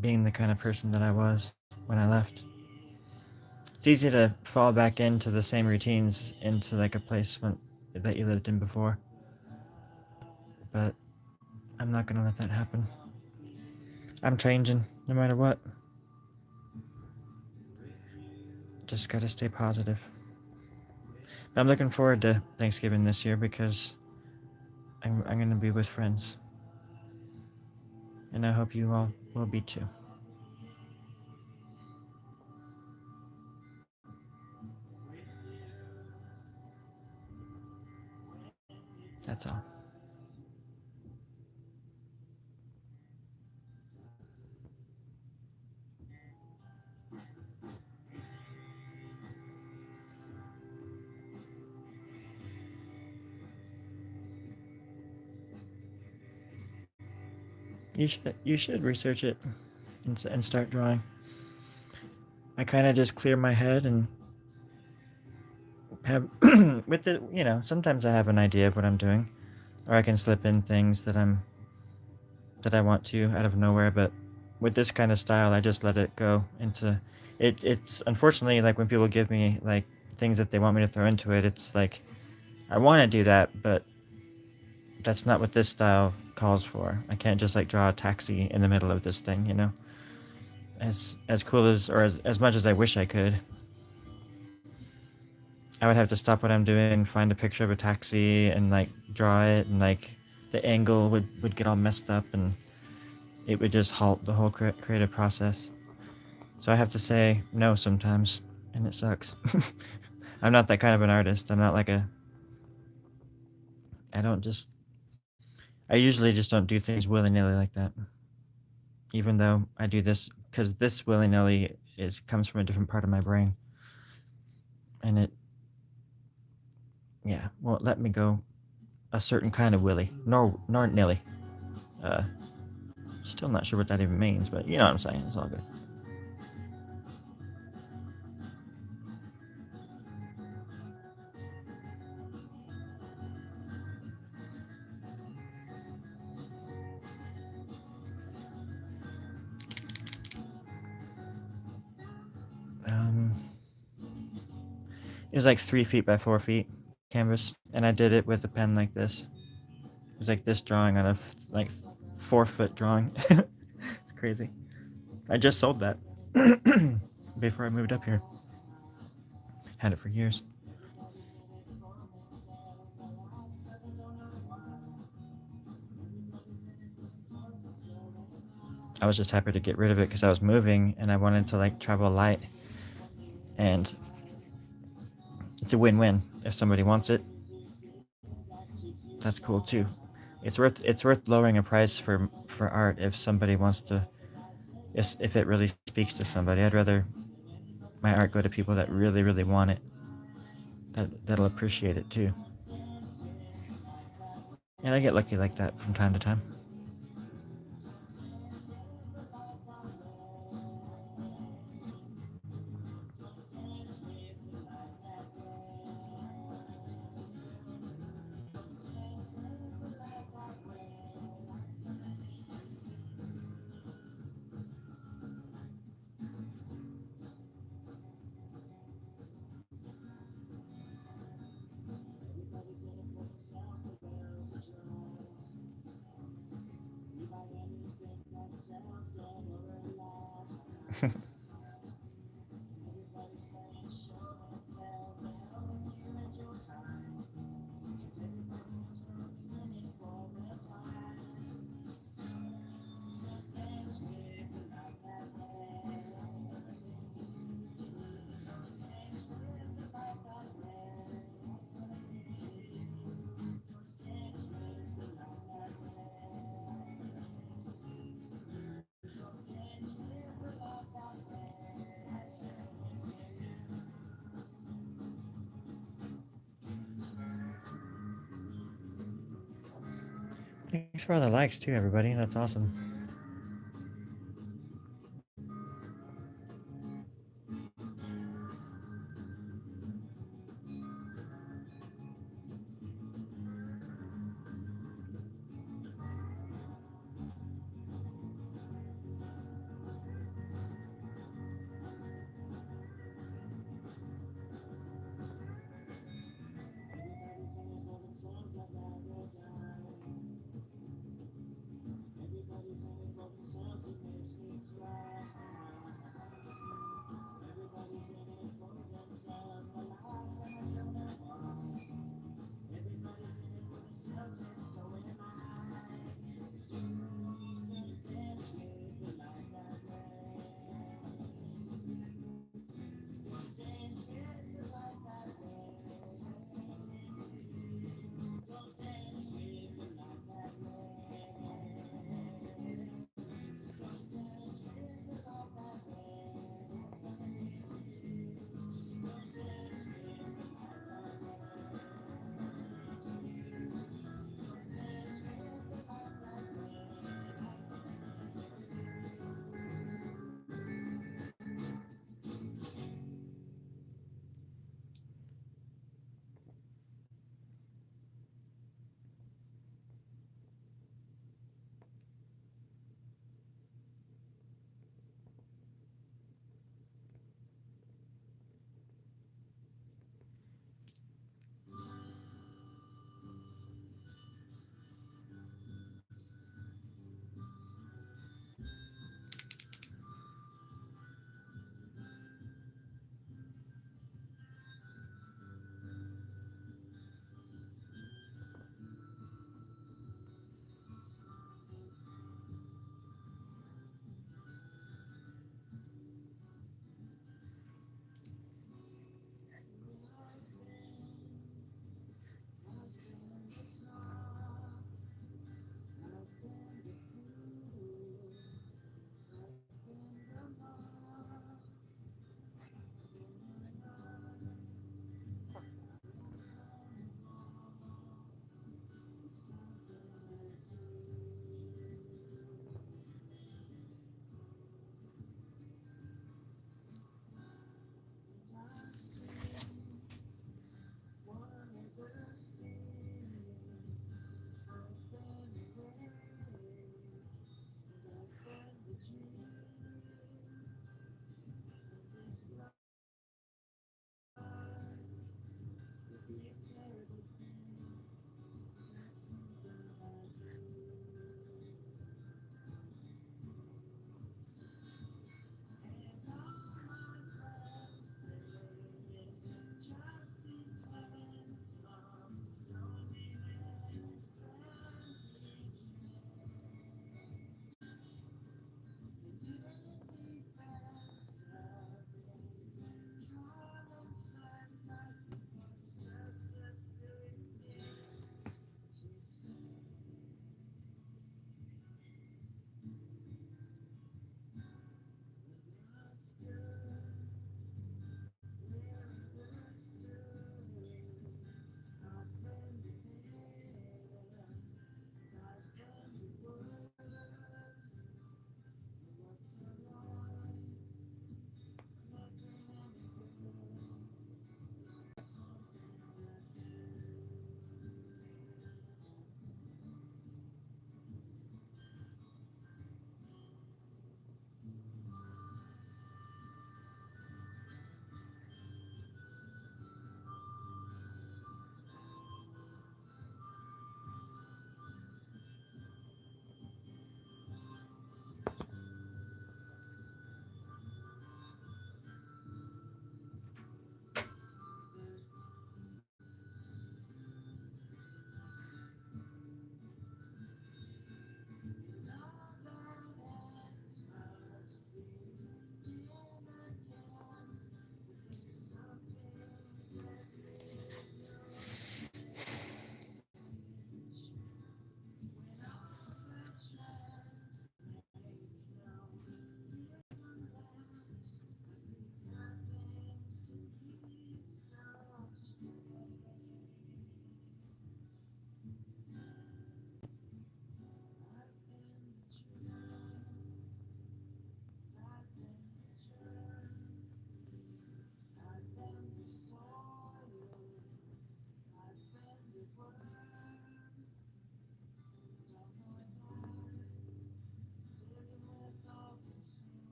[SPEAKER 1] being the kind of person that I was when I left. It's easy to fall back into the same routines, into like a place that you lived in before. But I'm not gonna let that happen. I'm changing, no matter what. Just gotta stay positive. I'm looking forward to Thanksgiving this year because I'm gonna be with friends. And I hope you all will be too. That's all. You should research it and start drawing. I kind of just clear my head and have with the sometimes I have an idea of what I'm doing, or I can slip in things that I want to out of nowhere. But with this kind of style, I just let it go into it. It's unfortunately like when people give me like things that they want me to throw into it, it's like I want to do that, but that's not what this style calls for. I can't just like draw a taxi in the middle of this thing, as cool as or as much as I wish I could. I would have to stop what I'm doing, find a picture of a taxi, and like draw it, and like the angle would get all messed up, and it would just halt the whole creative process. So I have to say no sometimes, and it sucks. I'm not that kind of an artist. I'm not like a. I don't just. I usually just don't do things willy nilly like that. Even though I do this, because this willy nilly comes from a different part of my brain, and it, yeah, won't let me go a certain kind of willy, nor nilly. Uh, Still not sure what that even means, but you know what I'm saying. It's all good. Um, it was like 3 feet by 4 feet canvas, and I did it with a pen like this. It was like this drawing on a like 4 foot drawing. It's crazy. I just sold that before I moved up here. Had it for years. I was just happy to get rid of it because I was moving and I wanted to like travel light, and it's a win-win. If somebody wants it, that's cool too. It's worth lowering a price for art if somebody wants to, if it really speaks to somebody. I'd rather my art go to people that really really want it, that'll appreciate it too. And I get lucky like that from time to time. Thanks for all the likes too, everybody. That's awesome.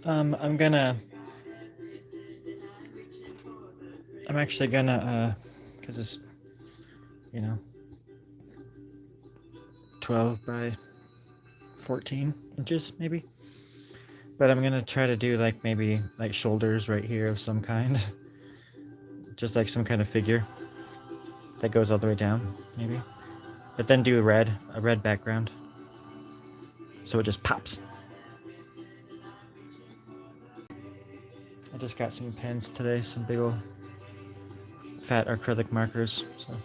[SPEAKER 1] I'm gonna. I'm actually gonna, cause it's, you know, 12 by 14 inches maybe. But I'm gonna try to do like maybe like shoulders right here of some kind, just like some kind of figure that goes all the way down, maybe. But then do a red background, so it just pops. I just got some pens today, some big old fat acrylic markers. So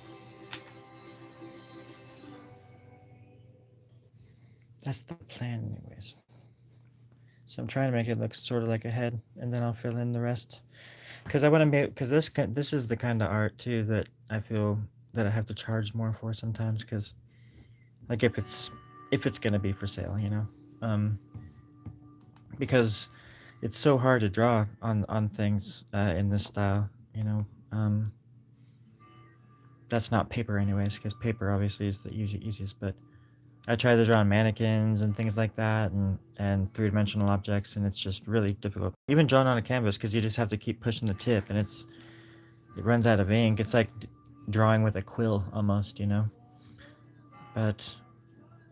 [SPEAKER 1] that's the plan, anyways. So I'm trying to make it look sort of like a head, and then I'll fill in the rest. Because I want to be, because this is the kind of art too that I feel that I have to charge more for sometimes. Because like if it's gonna be for sale, you know, because it's so hard to draw on things in this style, you know. That's not paper, anyways, because paper obviously is the easiest. But I try to draw on mannequins and things like that, and three-dimensional objects, and it's just really difficult. Even drawing on a canvas, because you just have to keep pushing the tip, and it runs out of ink. It's like drawing with a quill almost, you know. But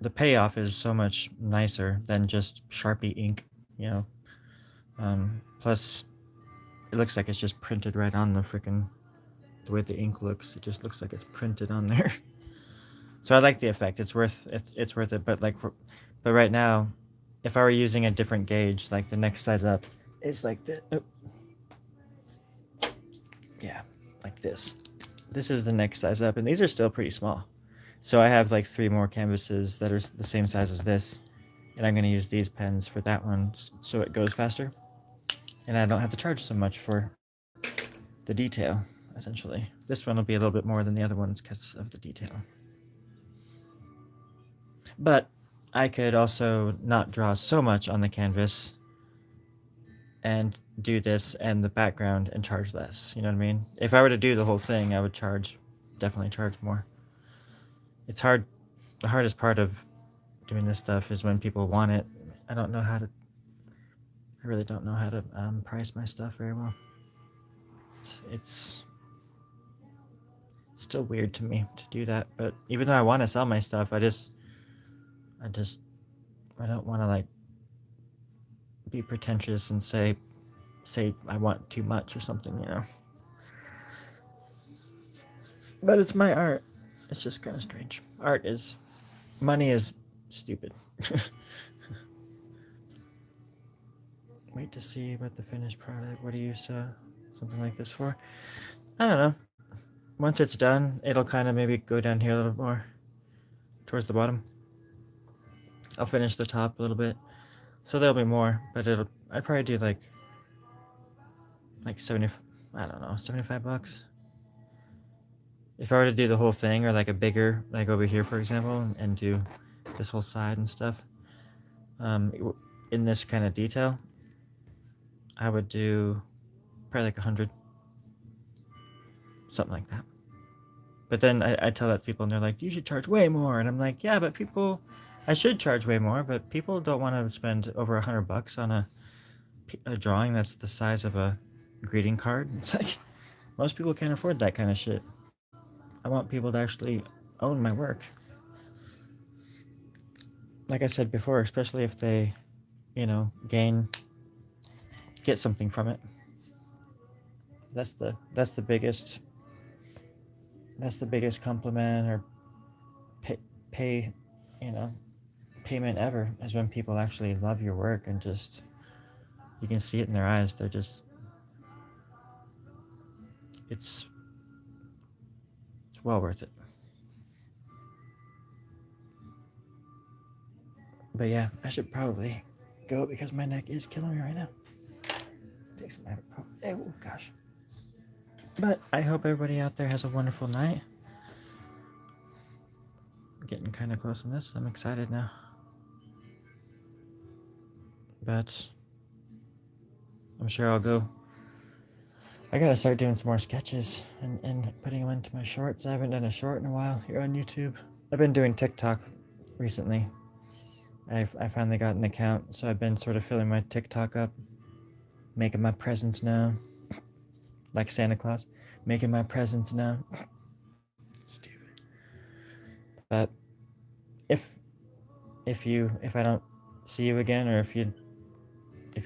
[SPEAKER 1] the payoff is so much nicer than just Sharpie ink, you know. Plus, it looks like it's just printed right on the freaking, the way the ink looks. It just looks like it's printed on there. So I like the effect. It's worth it. But but right now, if I were using a different gauge, like the next size up is like this. Oh. Yeah, like this. This is the next size up, and these are still pretty small. So I have like 3 more canvases that are the same size as this, and I'm going to use these pens for that one so it goes faster, and I don't have to charge so much for the detail, essentially. This one will be a little bit more than the other ones because of the detail. But I could also not draw so much on the canvas and do this and the background and charge less, you know what I mean? If I were to do the whole thing, I would definitely charge more. It's hard. The hardest part of doing this stuff is when people want it. I really don't know how to price my stuff very well. It's still weird to me to do that, but even though I want to sell my stuff, I don't want to like be pretentious and say I want too much or something, you know. But it's my art. It's just kind of strange. Money is stupid. Wait to see about the finished product. What do you use something like this for? I don't know. Once it's done, it'll kind of maybe go down here a little more towards the bottom. I'll finish the top a little bit, so there'll be more. But I'd probably do like 70. I don't know, $75. If I were to do the whole thing, or like a bigger, like over here, for example, and do this whole side and stuff, in this kind of detail, I would do probably like 100, something like that. But then I tell that to people, and they're like, you should charge way more. And I'm like, yeah, but I should charge way more, but people don't want to spend over $100 on a drawing that's the size of a greeting card. It's like, most people can't afford that kind of shit. I want people to actually own my work. Like I said before, especially if they, you know, get something from it. That's the biggest compliment, or pay, you know, payment ever is when people actually love your work and just you can see it in their eyes. They're just it's it's well worth it. But yeah, I should probably go because my neck is killing me right now. Take some ibuprofen. Oh gosh. But I hope everybody out there has a wonderful night. Getting kind of close on this. I'm excited now. But I'm sure I'll go. I gotta start doing some more sketches and putting them into my shorts. I haven't done a short in a while here on YouTube. I've been doing TikTok recently. I finally got an account, so I've been sort of filling my TikTok up, making my presence known, like Santa Claus, making my presence known. Stupid. But if I don't see you again, or if you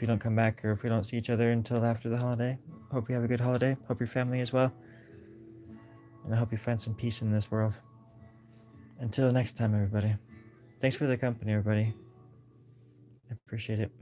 [SPEAKER 1] don't come back, or if we don't see each other until after the holiday, hope you have a good holiday. Hope your family as well, and I hope you find some peace in this world. Until next time, everybody. Thanks for the company, everybody. I appreciate it.